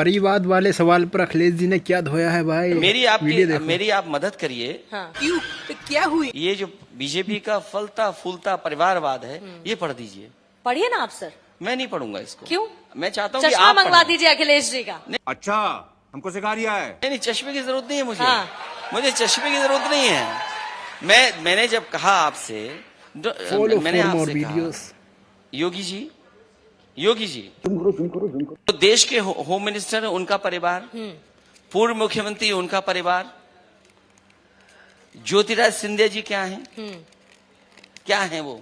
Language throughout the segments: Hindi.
परिवाद वाले सवाल पर अखिलेश जी ने क्या धोया है भाई? मेरी आप मदद करिए। हाँ। क्यों? क्या हुई? ये जो बीजेपी का फलता फूलता परिवारवाद है, ये पढ़ दीजिए। पढ़िए ना आप सर। मैं नहीं पढ़ूंगा इसको। क्यों? मैं चाहता हूँ कि चश्मा आप मंगवा पढ़ें। दीजिए अखिलेश जी का। अच्छा, हमको सिखा रिया है। नहीं, चश्मे की जरूरत नहीं है मुझे। हाँ। मुझे चश्मे की जरूरत नहीं है। मैंने जब कहा आपसे, मैंने आपसे कहा, योगी जी तो देश के होम मिनिस्टर उनका परिवार, पूर्व मुख्यमंत्री उनका परिवार, ज्योतिराज सिंधिया जी क्या हैं? क्या हैं वो?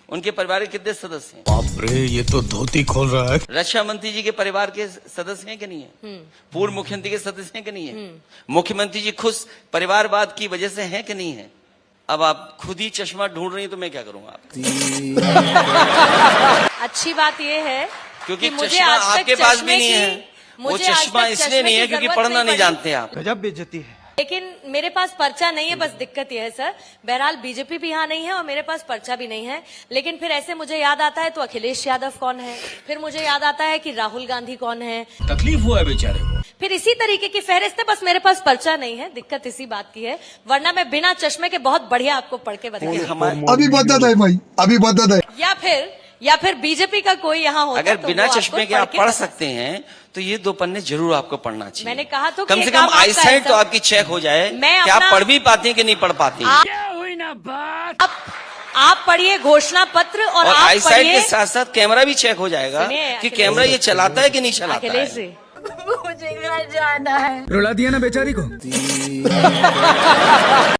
उनके परिवार के कितने सदस्य हैं? बाप रे, ये तो धोती खोल रहा है। रक्षा मंत्री जी के परिवार के सदस्य हैं कि नहीं है? पूर्व मुख्यमंत्री के सदस्य हैं कि नहीं है? मुख्यमंत्री जी खुद परिवारवाद की वजह से हैं कि नहीं है? अब आप खुद ही चश्मा ढूंढ रही हैं तो मैं क्या करूंगा आप? अच्छी बात यह है क्योंकि कि मुझे चश्मा आज तक आपके पास भी चश्मे नहीं की- है। वो मुझे आज चश्मा तक इसलिए चश्मे नहीं है की क्योंकि जरूरत पढ़ना नहीं पड़ी। जानते आप। गजब बेइज्जती है। लेकिन मेरे पास पर्चा नहीं है, बस दिक्कत यह है सर। बहरहाल बीजेपी भी यहाँ नहीं है और मेरे पास पर्चा भी नहीं है। लेकिन फिर ऐसे मुझे याद आता है तो अखिलेश यादव कौन है, फिर मुझे याद आता है कि राहुल गांधी कौन है। तकलीफ हुआ है बेचारे को। फिर इसी तरीके की फहरिस्त है, बस मेरे पास पर्चा नहीं है। दिक्कत इसी बात की है, वरना मैं बिना चश्मे के बहुत बढ़िया आपको पढ़ के बताऊंगी। अभी बदत है भाई, अभी बदत है। या फिर बीजेपी का कोई यहाँ होता अगर तो बिना वो चश्मे आपको के आप के पढ़ बता सकते हैं तो ये 2 पन्ने जरूर आपको पढ़ना चाहिए। मैंने कहा तो कि कम ये से काम कम आपका आईसाइट है तो सर। आपकी चेक हो जाए मैं कि आप अपना- पढ़ भी पाती हैं कि नहीं पढ़ पाती हैं। आप पढ़िए घोषणा पत्र और आप आईसाइट पढ़िए। के साथ साथ कैमरा भी चेक हो जाएगा सुनिए, कि अखिलेश कैमरा ये चलाता है कि नहीं चलाता अखिलेश है। जी, मुझे घर जाना है। रुला दिया ना बेचारी को।